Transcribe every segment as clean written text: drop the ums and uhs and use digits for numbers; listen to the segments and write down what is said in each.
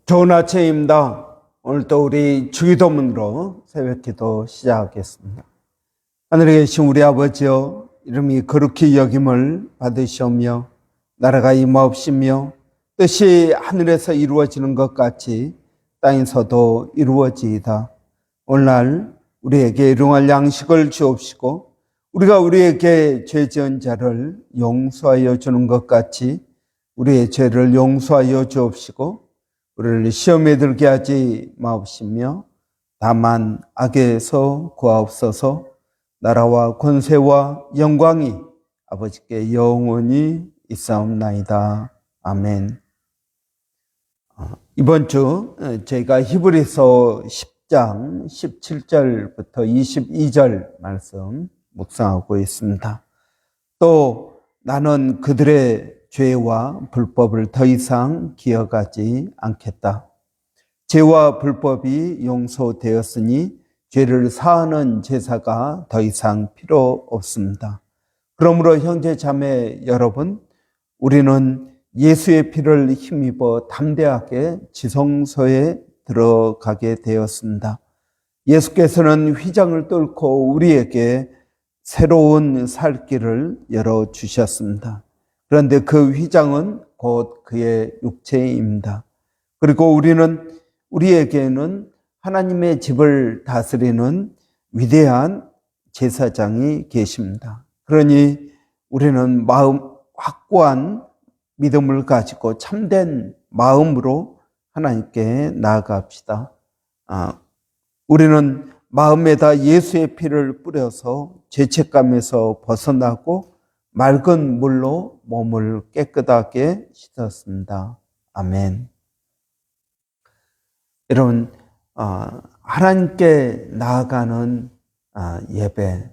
좋은 아침입니다. 오늘도 우리 주기도문으로 새벽기도 시작하겠습니다. 하늘에 계신 우리 아버지여, 이름이 거룩히 여김을 받으시오며 나라가 임하옵시며 뜻이 하늘에서 이루어지는 것 같이 땅에서도 이루어지이다. 오늘날 우리에게 일용할 양식을 주옵시고 우리가 우리에게 죄 지은 자를 용서하여 주는 것 같이 우리의 죄를 용서하여 주옵시고 우리를 시험에 들게 하지 마옵시며 다만 악에서 구하옵소서. 나라와 권세와 영광이 아버지께 영원히 있사옵나이다. 아멘. 이번 주 저희가 히브리서 10장 17절부터 22절 말씀 묵상하고 있습니다. 또 나는 그들의 죄와 불법을 더 이상 기억하지 않겠다. 죄와 불법이 용서되었으니 죄를 사하는 제사가 더 이상 필요 없습니다. 그러므로 형제 자매 여러분, 우리는 예수의 피를 힘입어 담대하게 지성소에 들어가게 되었습니다. 예수께서는 휘장을 뚫고 우리에게 새로운 살 길을 열어주셨습니다. 그런데 그 휘장은 곧 그의 육체입니다. 그리고 우리에게는 하나님의 집을 다스리는 위대한 제사장이 계십니다. 그러니 우리는 확고한 믿음을 가지고 참된 마음으로 하나님께 나아갑시다. 우리는 마음에다 예수의 피를 뿌려서 죄책감에서 벗어나고 맑은 물로 몸을 깨끗하게 씻었습니다. 아멘. 여러분, 하나님께 나아가는 예배.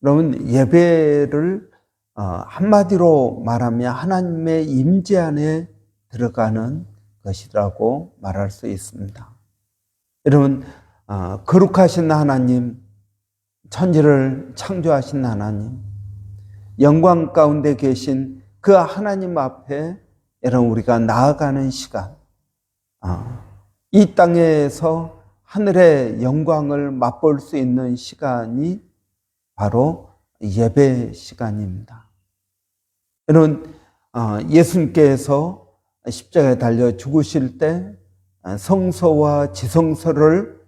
여러분, 예배를 한마디로 말하면 하나님의 임재 안에 들어가는 것이라고 말할 수 있습니다. 여러분, 거룩하신 하나님, 천지를 창조하신 하나님, 영광 가운데 계신 그 하나님 앞에 여러분 우리가 나아가는 시간, 이 땅에서 하늘의 영광을 맛볼 수 있는 시간이 바로 예배 시간입니다. 여러분, 예수님께서 십자가에 달려 죽으실 때 성소와 지성소를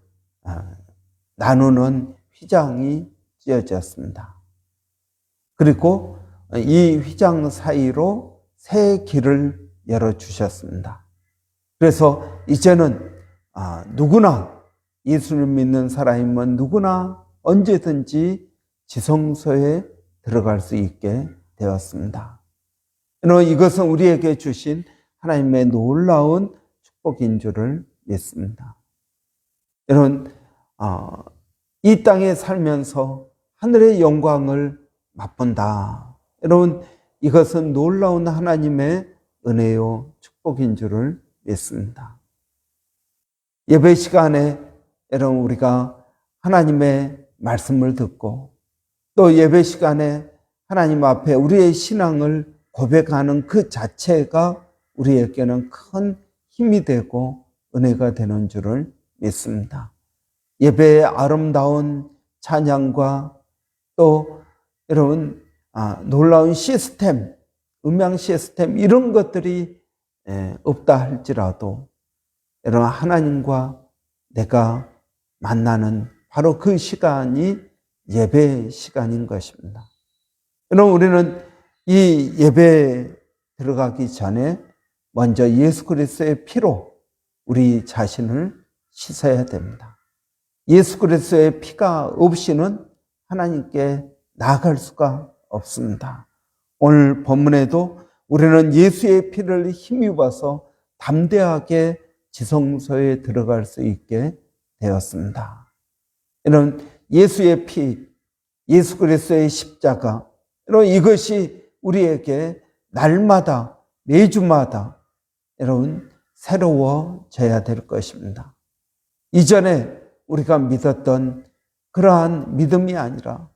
나누는 휘장이 찢어졌습니다. 그리고 이 휘장 사이로 새 길을 열어주셨습니다. 그래서 이제는 누구나 예수를 믿는 사람이면 누구나 언제든지 지성소에 들어갈 수 있게 되었습니다. 여러분, 이것은 우리에게 주신 하나님의 놀라운 축복인 줄을 믿습니다. 여러분, 이 땅에 살면서 하늘의 영광을 맛본다. 여러분, 이것은 놀라운 하나님의 은혜요 축복인 줄을 믿습니다. 예배 시간에 여러분 우리가 하나님의 말씀을 듣고 또 예배 시간에 하나님 앞에 우리의 신앙을 고백하는 그 자체가 우리에게는 큰 힘이 되고 은혜가 되는 줄을 믿습니다. 예배의 아름다운 찬양과 또 여러분 놀라운 시스템, 음향 시스템 이런 것들이 없다 할지라도 여러분 하나님과 내가 만나는 바로 그 시간이 예배 시간인 것입니다. 여러분 우리는 이 예배에 들어가기 전에 먼저 예수 그리스도의 피로 우리 자신을 씻어야 됩니다. 예수 그리스도의 피가 없이는 하나님께 나아갈 수가 없습니다. 오늘 본문에도 우리는 예수의 피를 힘입어서 담대하게 지성소에 들어갈 수 있게 되었습니다. 이런 예수의 피, 예수 그리스도의 십자가, 여러분 이것이 우리에게 날마다 매주마다 여러분 새로워져야 될 것입니다. 이전에 우리가 믿었던 그러한 믿음이 아니라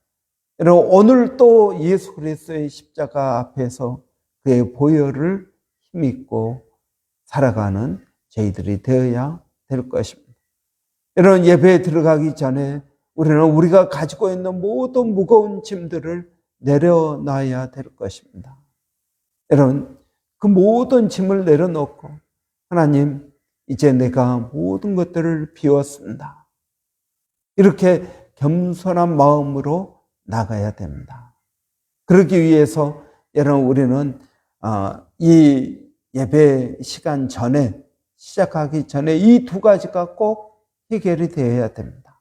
여러분 오늘 또 예수 그리스도의 십자가 앞에서 그의 보혈을 힘입고 살아가는 저희들이 되어야 될 것입니다. 이런 예배에 들어가기 전에 우리는 우리가 가지고 있는 모든 무거운 짐들을 내려놔야 될 것입니다. 여러분, 그 모든 짐을 내려놓고 하나님, 이제 내가 모든 것들을 비웠습니다. 이렇게 겸손한 마음으로 나가야 됩니다. 그러기 위해서 여러분, 우리는 이 예배 시간 전에, 시작하기 전에 이 두 가지가 꼭 해결이 되어야 됩니다.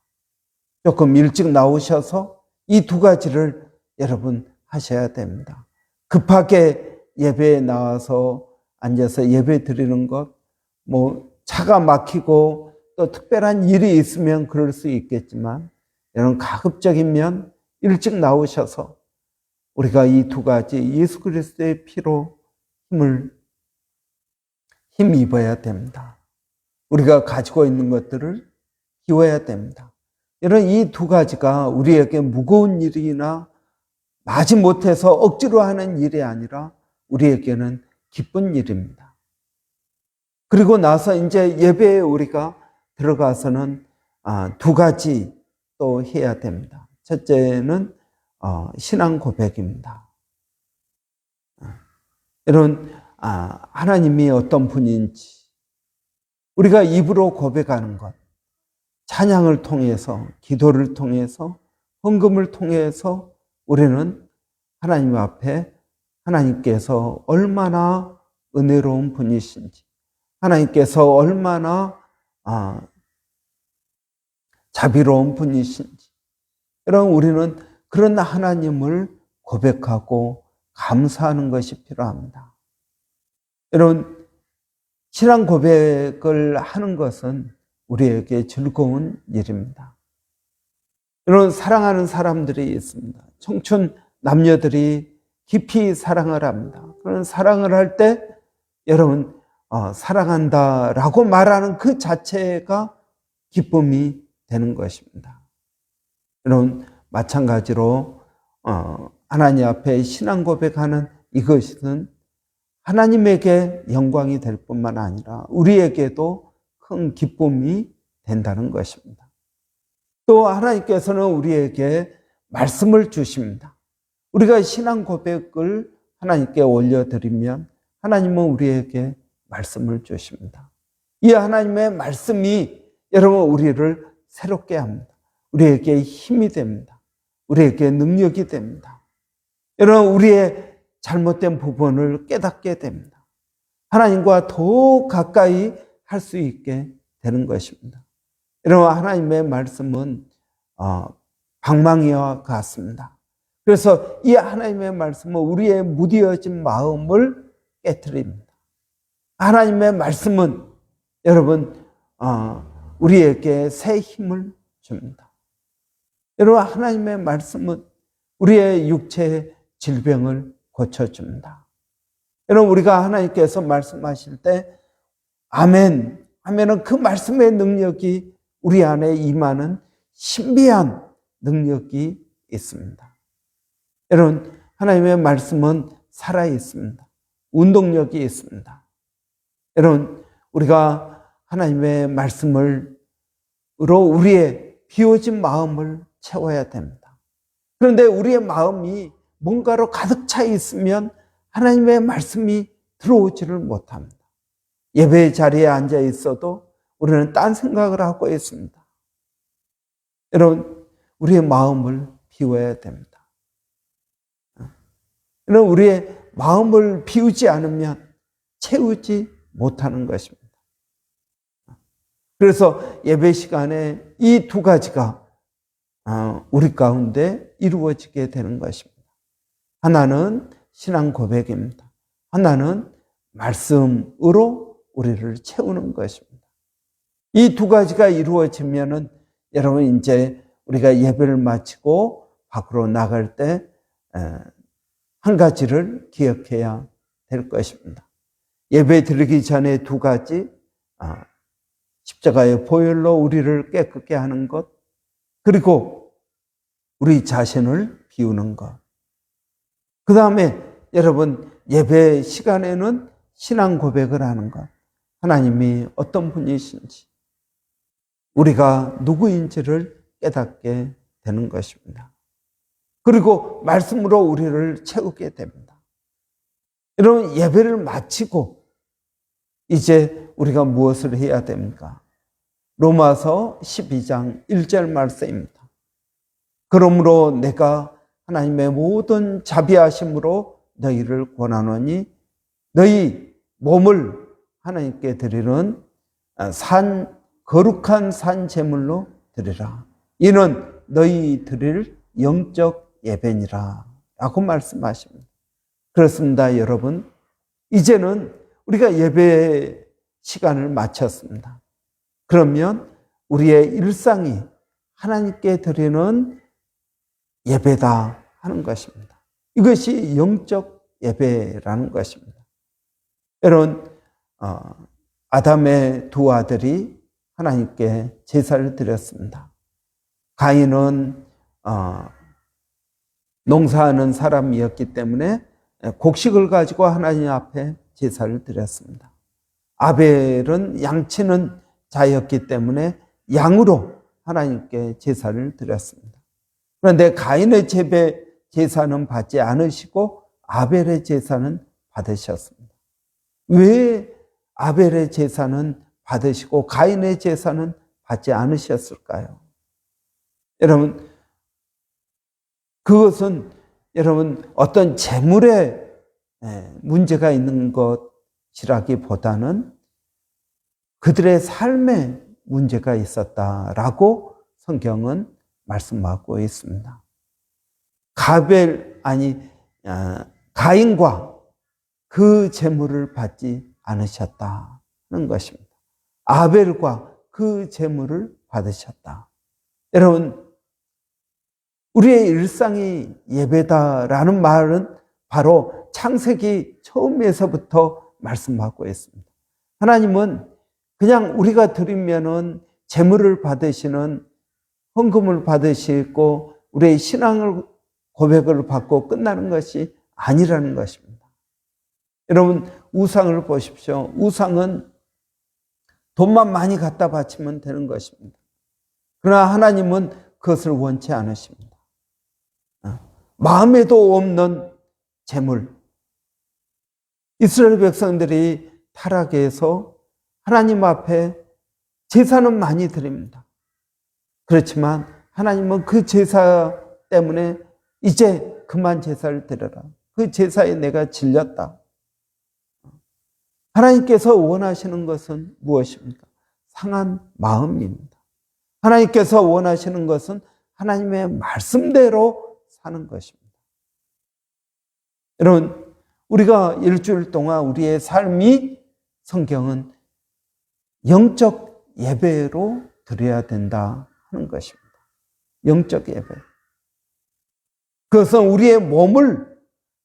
조금 일찍 나오셔서 이 두 가지를 여러분 하셔야 됩니다. 급하게 예배에 나와서 앉아서 예배 드리는 것, 차가 막히고 또 특별한 일이 있으면 그럴 수 있겠지만, 여러분 가급적이면 일찍 나오셔서 우리가 이 두 가지 예수 그리스도의 피로 힘입어야 됩니다. 우리가 가지고 있는 것들을 비워야 됩니다. 이런 이 두 가지가 우리에게 무거운 일이나 마지못해서 억지로 하는 일이 아니라 우리에게는 기쁜 일입니다. 그리고 나서 이제 예배에 우리가 들어가서는 두 가지 또 해야 됩니다. 첫째는 신앙 고백입니다. 여러분, 하나님이 어떤 분인지 우리가 입으로 고백하는 것, 찬양을 통해서, 기도를 통해서, 헌금을 통해서 우리는 하나님 앞에 하나님께서 얼마나 은혜로운 분이신지, 하나님께서 얼마나 자비로운 분이신지, 여러분, 우리는 그런 하나님을 고백하고 감사하는 것이 필요합니다. 여러분, 신앙 고백을 하는 것은 우리에게 즐거운 일입니다. 여러분, 사랑하는 사람들이 있습니다. 청춘 남녀들이 깊이 사랑을 합니다. 그런 사랑을 할 때 여러분, 사랑한다라고 말하는 그 자체가 기쁨이 되는 것입니다. 여러분, 마찬가지로 하나님 앞에 신앙 고백하는 이것은 하나님에게 영광이 될 뿐만 아니라 우리에게도 큰 기쁨이 된다는 것입니다. 또 하나님께서는 우리에게 말씀을 주십니다. 우리가 신앙 고백을 하나님께 올려드리면 하나님은 우리에게 말씀을 주십니다. 이 하나님의 말씀이 여러분 우리를 새롭게 합니다. 우리에게 힘이 됩니다. 우리에게 능력이 됩니다. 여러분, 우리의 잘못된 부분을 깨닫게 됩니다. 하나님과 더 가까이 할 수 있게 되는 것입니다. 여러분, 하나님의 말씀은 방망이와 같습니다. 그래서 이 하나님의 말씀은 우리의 무뎌진 마음을 깨트립니다. 하나님의 말씀은 여러분 우리에게 새 힘을 줍니다. 여러분, 하나님의 말씀은 우리의 육체의 질병을 고쳐줍니다. 여러분, 우리가 하나님께서 말씀하실 때 아멘 하면은 그 말씀의 능력이 우리 안에 임하는 신비한 능력이 있습니다. 여러분, 하나님의 말씀은 살아 있습니다. 운동력이 있습니다. 여러분, 우리가 하나님의 말씀으로 우리의 비워진 마음을 채워야 됩니다. 그런데 우리의 마음이 뭔가로 가득 차 있으면 하나님의 말씀이 들어오지를 못합니다. 예배 자리에 앉아 있어도 우리는 딴 생각을 하고 있습니다. 여러분, 우리의 마음을 비워야 됩니다. 여러분, 우리의 마음을 비우지 않으면 채우지 못하는 것입니다. 그래서 예배 시간에 이 두 가지가 우리 가운데 이루어지게 되는 것입니다. 하나는 신앙 고백입니다. 하나는 말씀으로 우리를 채우는 것입니다. 이 두 가지가 이루어지면은 여러분, 이제 우리가 예배를 마치고 밖으로 나갈 때 한 가지를 기억해야 될 것입니다. 예배 드리기 전에 두 가지, 십자가의 보혈로 우리를 깨끗게 하는 것, 그리고 우리 자신을 비우는 것. 그 다음에 여러분, 예배 시간에는 신앙 고백을 하는 것. 하나님이 어떤 분이신지, 우리가 누구인지를 깨닫게 되는 것입니다. 그리고 말씀으로 우리를 채우게 됩니다. 여러분, 예배를 마치고 이제 우리가 무엇을 해야 됩니까? 로마서 12장 1절 말씀입니다. 그러므로 내가 하나님의 모든 자비하심으로 너희를 권하노니 너희 몸을 하나님께 드리는 거룩한 산 제물로 드리라. 이는 너희 드릴 영적 예배니라 라고 말씀하십니다. 그렇습니다, 여러분. 이제는 우리가 예배 시간을 마쳤습니다. 그러면 우리의 일상이 하나님께 드리는 예배다 하는 것입니다. 이것이 영적 예배라는 것입니다. 여러분, 아담의 두 아들이 하나님께 제사를 드렸습니다. 가인은 농사하는 사람이었기 때문에 곡식을 가지고 하나님 앞에 제사를 드렸습니다. 아벨은 양치는 자였기 때문에 양으로 하나님께 제사를 드렸습니다. 그런데 가인의 제사는 받지 않으시고 아벨의 제사는 받으셨습니다. 왜 아벨의 제사는 받으시고 가인의 제사는 받지 않으셨을까요? 여러분, 그것은 여러분 어떤 재물에 문제가 있는 것이라기보다는 그들의 삶에 문제가 있었다라고 성경은 말씀하고 있습니다. 가인과 그 재물을 받지 않으셨다는 것입니다. 아벨과 그 재물을 받으셨다. 여러분, 우리의 일상이 예배다라는 말은 바로 창세기 처음에서부터 말씀하고 있습니다. 하나님은 그냥 우리가 드리면은 재물을 받으시는, 헌금을 받으시고 우리의 신앙을 고백을 받고 끝나는 것이 아니라는 것입니다. 여러분, 우상을 보십시오. 우상은 돈만 많이 갖다 바치면 되는 것입니다. 그러나 하나님은 그것을 원치 않으십니다. 마음에도 없는 재물. 이스라엘 백성들이 타락해서 하나님 앞에 제사는 많이 드립니다. 그렇지만 하나님은 그 제사 때문에 이제 그만 제사를 드려라. 그 제사에 내가 질렸다. 하나님께서 원하시는 것은 무엇입니까? 상한 마음입니다. 하나님께서 원하시는 것은 하나님의 말씀대로 사는 것입니다. 여러분, 우리가 일주일 동안 우리의 삶이 성경은 영적 예배로 드려야 된다 하는 것입니다. 영적 예배. 그것은 우리의 몸을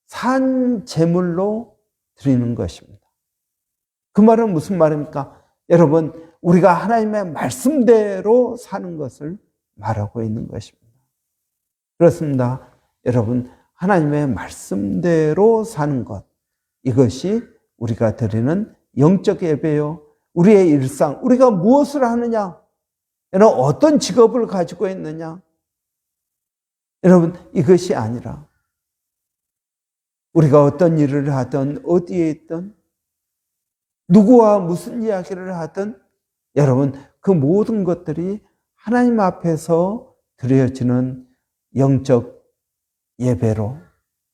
산 제물로 드리는 것입니다. 그 말은 무슨 말입니까? 여러분, 우리가 하나님의 말씀대로 사는 것을 말하고 있는 것입니다. 그렇습니다. 여러분, 하나님의 말씀대로 사는 것, 이것이 우리가 드리는 영적 예배요. 우리의 일상, 우리가 무엇을 하느냐? 여러분, 어떤 직업을 가지고 있느냐? 여러분, 이것이 아니라 우리가 어떤 일을 하든 어디에 있든 누구와 무슨 이야기를 하든 여러분, 그 모든 것들이 하나님 앞에서 드려지는 영적 예배로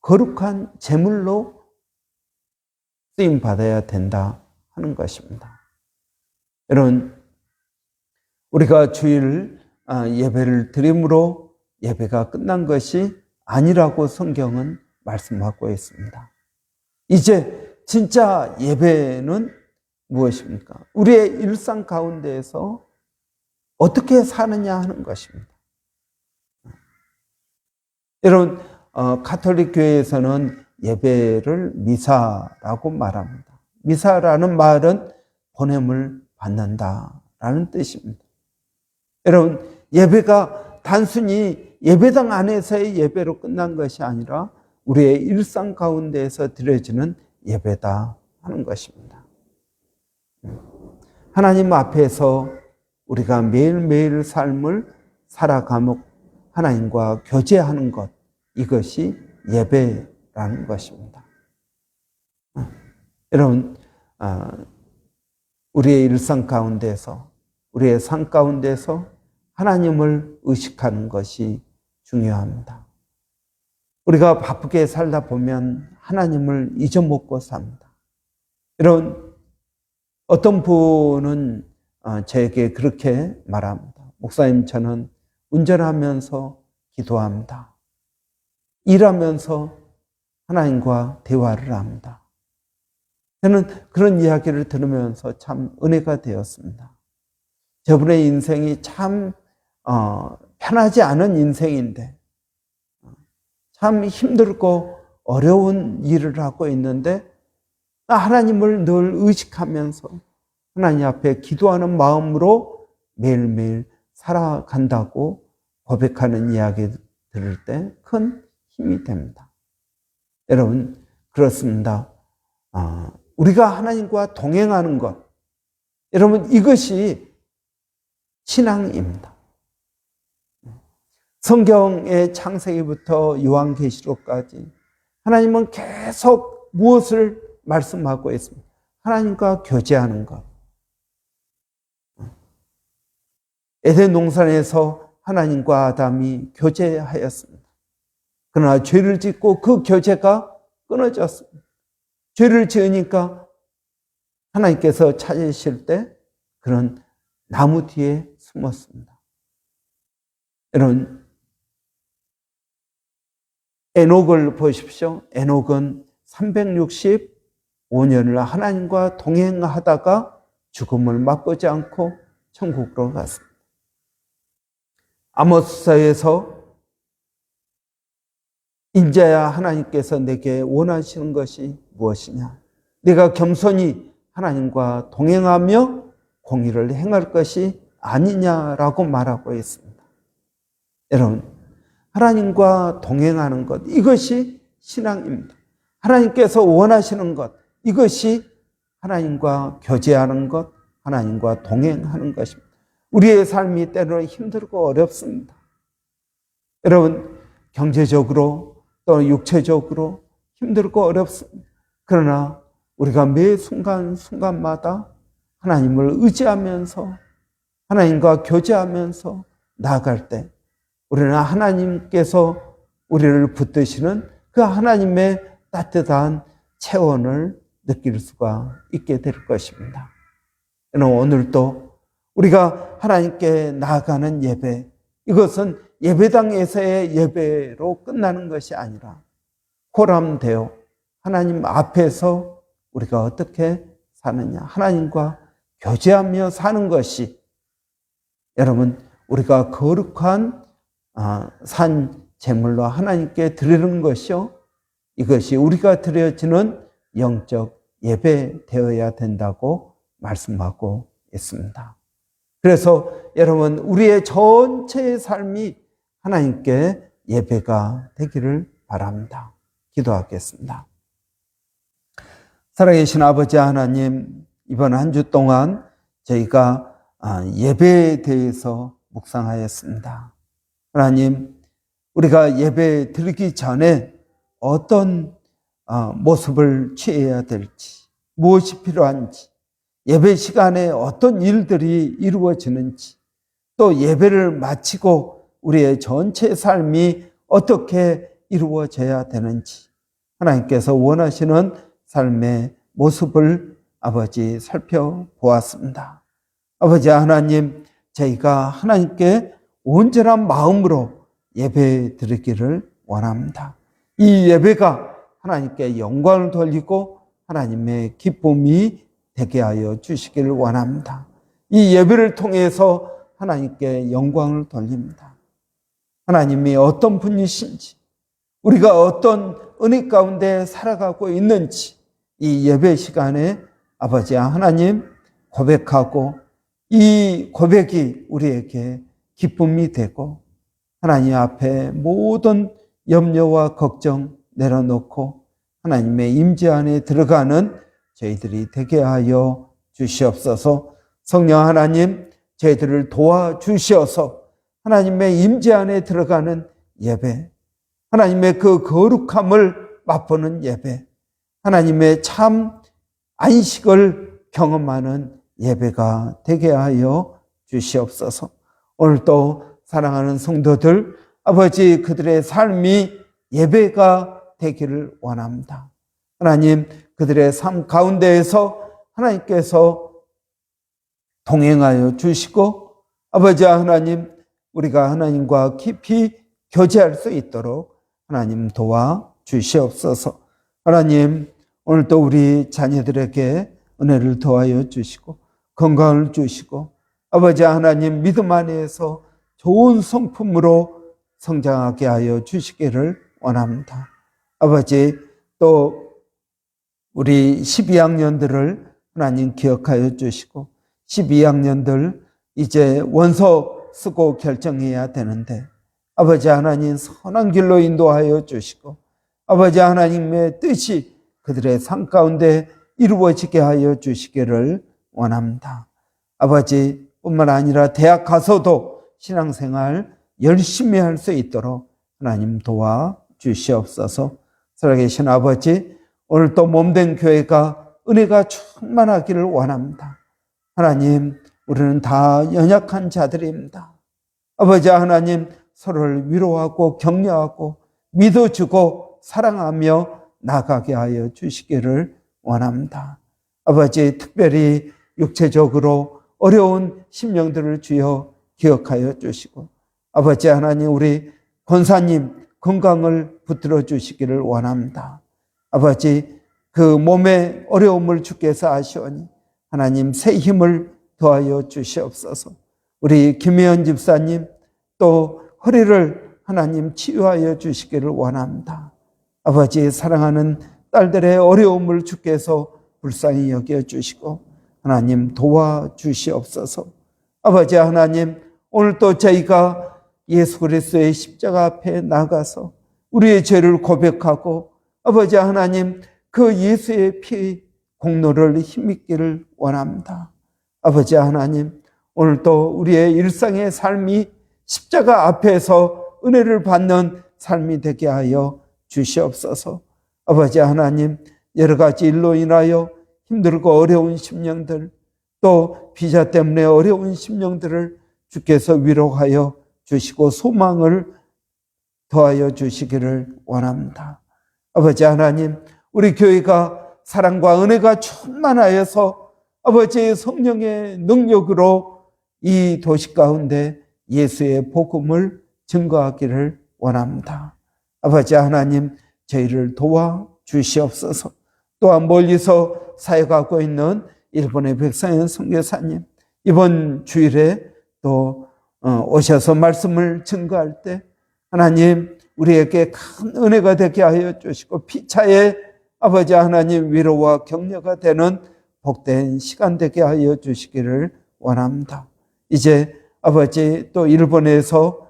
거룩한 제물로 쓰임 받아야 된다 하는 것입니다. 여러분, 우리가 주일 예배를 드림으로 예배가 끝난 것이 아니라고 성경은 말씀하고 있습니다. 이제 진짜 예배는 무엇입니까? 우리의 일상 가운데에서 어떻게 사느냐 하는 것입니다. 여러분, 가톨릭 교회에서는 예배를 미사라고 말합니다. 미사라는 말은 보냄을 받는다라는 뜻입니다. 여러분, 예배가 단순히 예배당 안에서의 예배로 끝난 것이 아니라 우리의 일상 가운데에서 드려지는 예배다 하는 것입니다. 하나님 앞에서 우리가 매일매일 삶을 살아가며 하나님과 교제하는 것, 이것이 예배라는 것입니다. 여러분, 우리의 일상 가운데서, 우리의 삶 가운데서 하나님을 의식하는 것이 중요합니다. 우리가 바쁘게 살다 보면 하나님을 잊어먹고 삽니다. 여러분, 어떤 분은 저에게 그렇게 말합니다. 목사님, 저는 운전하면서 기도합니다. 일하면서 하나님과 대화를 합니다. 저는 그런 이야기를 들으면서 참 은혜가 되었습니다. 저분의 인생이 참 편하지 않은 인생인데 참 힘들고 어려운 일을 하고 있는데 하나님을 늘 의식하면서 하나님 앞에 기도하는 마음으로 매일매일 살아간다고 고백하는 이야기 들을 때 큰 힘이 됩니다. 여러분, 그렇습니다. 우리가 하나님과 동행하는 것, 여러분, 이것이 신앙입니다. 성경의 창세기부터 요한계시록까지 하나님은 계속 무엇을 말씀하고 있습니다. 하나님과 교제하는 것. 에덴 동산에서 하나님과 아담이 교제하였습니다. 그러나 죄를 짓고 그 교제가 끊어졌습니다. 죄를 지으니까 하나님께서 찾으실 때 그런 나무 뒤에 숨었습니다. 여러분, 에녹을 보십시오. 에녹은 365년을 하나님과 동행하다가 죽음을 맛보지 않고 천국으로 갔습니다. 아모스서에서 인자야 하나님께서 내게 원하시는 것이 무엇이냐? 내가 겸손히 하나님과 동행하며 공의를 행할 것이 아니냐라고 말하고 있습니다. 여러분, 하나님과 동행하는 것, 이것이 신앙입니다. 하나님께서 원하시는 것, 이것이 하나님과 교제하는 것, 하나님과 동행하는 것입니다. 우리의 삶이 때로는 힘들고 어렵습니다. 여러분, 경제적으로 또 육체적으로 힘들고 어렵습니다. 그러나 우리가 매 순간순간마다 하나님을 의지하면서 하나님과 교제하면서 나아갈 때 우리는 하나님께서 우리를 붙드시는 그 하나님의 따뜻한 체온을 느낄 수가 있게 될 것입니다. 오늘도 우리가 하나님께 나아가는 예배, 이것은 예배당에서의 예배로 끝나는 것이 아니라 포함되어 하나님 앞에서 우리가 어떻게 사느냐, 하나님과 교제하며 사는 것이, 여러분, 우리가 거룩한 산 제물로 하나님께 드리는 것이요, 이것이 우리가 드려지는 영적 예배 되어야 된다고 말씀하고 있습니다. 그래서 여러분, 우리의 전체의 삶이 하나님께 예배가 되기를 바랍니다. 기도하겠습니다. 살아계신 아버지 하나님, 이번 한 주 동안 저희가 예배에 대해서 묵상하였습니다. 하나님, 우리가 예배 드리기 전에 어떤 모습을 취해야 될지, 무엇이 필요한지, 예배 시간에 어떤 일들이 이루어지는지, 또 예배를 마치고 우리의 전체 삶이 어떻게 이루어져야 되는지, 하나님께서 원하시는 삶의 모습을 아버지 살펴보았습니다. 아버지 하나님, 저희가 하나님께 온전한 마음으로 예배 드리기를 원합니다. 이 예배가 하나님께 영광을 돌리고 하나님의 기쁨이 되게 하여 주시기를 원합니다. 이 예배를 통해서 하나님께 영광을 돌립니다. 하나님이 어떤 분이신지, 우리가 어떤 은혜 가운데 살아가고 있는지 이 예배 시간에 아버지 하나님 고백하고, 이 고백이 우리에게 기쁨이 되고 하나님 앞에 모든 염려와 걱정 내려놓고 하나님의 임재 안에 들어가는 저희들이 되게 하여 주시옵소서. 성령 하나님, 저희들을 도와주시어서 하나님의 임재 안에 들어가는 예배, 하나님의 그 거룩함을 맛보는 예배, 하나님의 참 안식을 경험하는 예배가 되게 하여 주시옵소서. 오늘도 사랑하는 성도들, 아버지 그들의 삶이 예배가 되기를 원합니다. 하나님, 그들의 삶 가운데에서 하나님께서 동행하여 주시고, 아버지 하나님, 우리가 하나님과 깊이 교제할 수 있도록 하나님 도와 주시옵소서. 하나님, 오늘도 우리 자녀들에게 은혜를 더하여 주시고 건강을 주시고, 아버지 하나님 믿음 안에서 좋은 성품으로 성장하게 하여 주시기를 원합니다. 아버지, 또 우리 12학년들을 하나님 기억하여 주시고, 12학년들 이제 원서 쓰고 결정해야 되는데 아버지 하나님 선한 길로 인도하여 주시고, 아버지 하나님의 뜻이 그들의 삶 가운데 이루어지게 하여 주시기를 원합니다. 아버지 뿐만 아니라 대학 가서도 신앙생활 열심히 할 수 있도록 하나님 도와 주시옵소서. 살아계신 아버지, 오늘 또 몸된 교회가 은혜가 충만하기를 원합니다. 하나님, 우리는 다 연약한 자들입니다. 아버지 하나님, 서로를 위로하고 격려하고 믿어주고 사랑하며 나가게 하여 주시기를 원합니다. 아버지, 특별히 육체적으로 어려운 심령들을 주여 기억하여 주시고, 아버지 하나님, 우리 권사님 건강을 붙들어 주시기를 원합니다. 아버지, 그 몸의 어려움을 주께서 아시오니 하나님 새 힘을 더하여 주시옵소서. 우리 김혜연 집사님 또 허리를 하나님 치유하여 주시기를 원합니다. 아버지, 사랑하는 딸들의 어려움을 주께서 불쌍히 여겨주시고 하나님 도와주시옵소서. 아버지 하나님, 오늘 또 저희가 예수 그리스도의 십자가 앞에 나가서 우리의 죄를 고백하고, 아버지 하나님, 그 예수의 피 공로를 힘입기를 원합니다. 아버지 하나님, 오늘 또 우리의 일상의 삶이 십자가 앞에서 은혜를 받는 삶이 되게 하여 주시옵소서. 아버지 하나님, 여러 가지 일로 인하여 힘들고 어려운 심령들, 또 비자 때문에 어려운 심령들을 주께서 위로하여 주시고 소망을 더하여 주시기를 원합니다. 아버지 하나님, 우리 교회가 사랑과 은혜가 충만하여서 아버지의 성령의 능력으로 이 도시 가운데 예수의 복음을 증거하기를 원합니다. 아버지 하나님, 저희를 도와 주시옵소서. 또한 멀리서 사역하고 있는 일본의 백상현 선교사님, 이번 주일에 또 오셔서 말씀을 증거할 때 하나님 우리에게 큰 은혜가 되게 하여 주시고, 피차에 아버지 하나님 위로와 격려가 되는 복된 시간 되게 하여 주시기를 원합니다. 이제 아버지 또 일본에서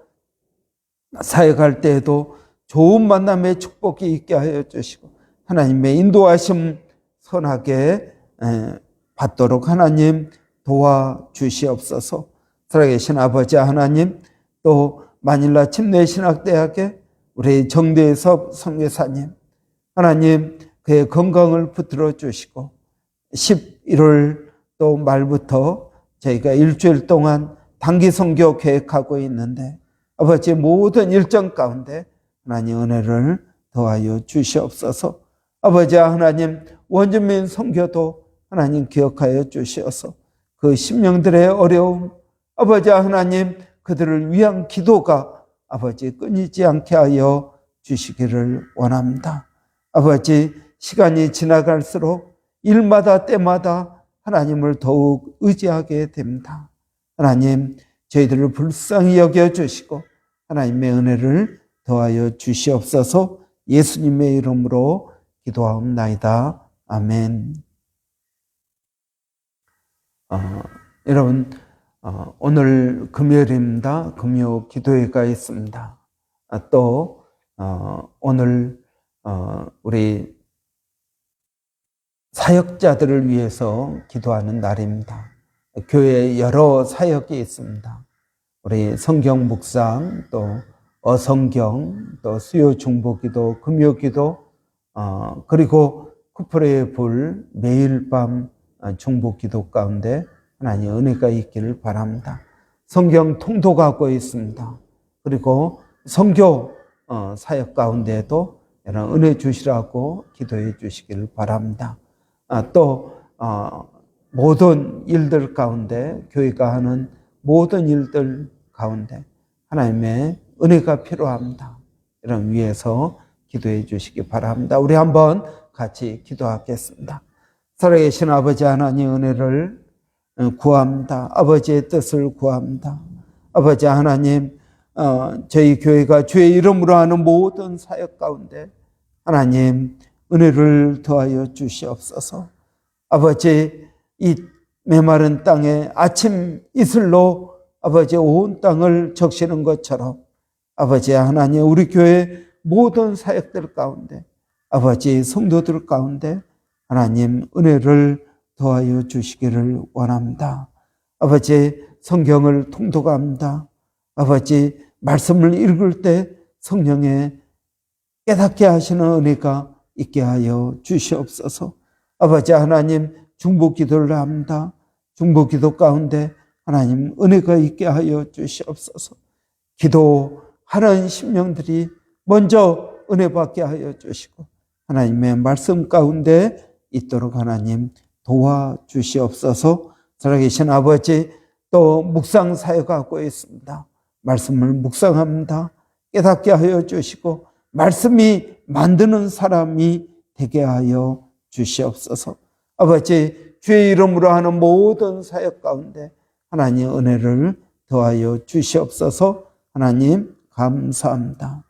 사역할 때에도 좋은 만남의 축복이 있게 하여 주시고 하나님의 인도하심 선하게 받도록 하나님 도와주시옵소서. 살아계신 아버지 하나님, 또 마닐라 침례신학대학의 우리 정대섭 선교사님, 하나님 그의 건강을 붙들어 주시고 11월 또 말부터 저희가 일주일 동안 단기 선교 계획하고 있는데 아버지 모든 일정 가운데 하나님 은혜를 더하여 주시옵소서. 아버지 하나님, 원주민 선교도 하나님 기억하여 주시어서 그 심령들의 어려움, 아버지 하나님 그들을 위한 기도가 아버지 끊이지 않게 하여 주시기를 원합니다. 아버지, 시간이 지나갈수록 일마다 때마다 하나님을 더욱 의지하게 됩니다. 하나님, 저희들을 불쌍히 여겨주시고 하나님의 은혜를 더하여 주시옵소서. 예수님의 이름으로 기도하옵나이다. 아멘. 여러분, 오늘 금요일입니다. 금요 기도회가 있습니다. 또 오늘 우리 사역자들을 위해서 기도하는 날입니다. 교회에 여러 사역이 있습니다. 우리 성경 묵상, 또 어성경, 또 수요 중보기도, 금요기도, 그리고 쿠프레의 불, 매일 밤 중보기도 가운데 하나님 은혜가 있기를 바랍니다. 성경 통독하고 있습니다. 그리고 선교 사역 가운데에도 이런 은혜 주시라고 기도해 주시기를 바랍니다. 또 모든 일들 가운데, 교회가 하는 모든 일들 가운데 하나님의 은혜가 필요합니다. 이런 위해서 기도해 주시기 바랍니다. 우리 한번 같이 기도하겠습니다. 살아계신 아버지 하나님 은혜를 구합니다. 아버지의 뜻을 구합니다. 아버지 하나님, 저희 교회가 주의 이름으로 하는 모든 사역 가운데 하나님 은혜를 더하여 주시옵소서. 아버지, 이 메마른 땅에 아침 이슬로 아버지 온 땅을 적시는 것처럼 아버지 하나님, 우리 교회 모든 사역들 가운데 아버지 성도들 가운데 하나님 은혜를 더하여 주시기를 원합니다. 아버지, 성경을 통독합니다. 아버지, 말씀을 읽을 때 성령의 깨닫게 하시는 은혜가 있게 하여 주시옵소서. 아버지 하나님, 중보기도를 합니다. 중보기도 가운데 하나님 은혜가 있게 하여 주시옵소서. 기도하는 심령들이 먼저 은혜 받게 하여 주시고 하나님의 말씀 가운데 있도록 하나님 도와주시옵소서. 살아계신 아버지, 또 묵상 사역하고 있습니다. 말씀을 묵상합니다. 깨닫게 하여 주시고 말씀이 만드는 사람이 되게 하여 주시옵소서. 아버지, 주의 이름으로 하는 모든 사역 가운데 하나님 은혜를 더하여 주시옵소서. 하나님 감사합니다.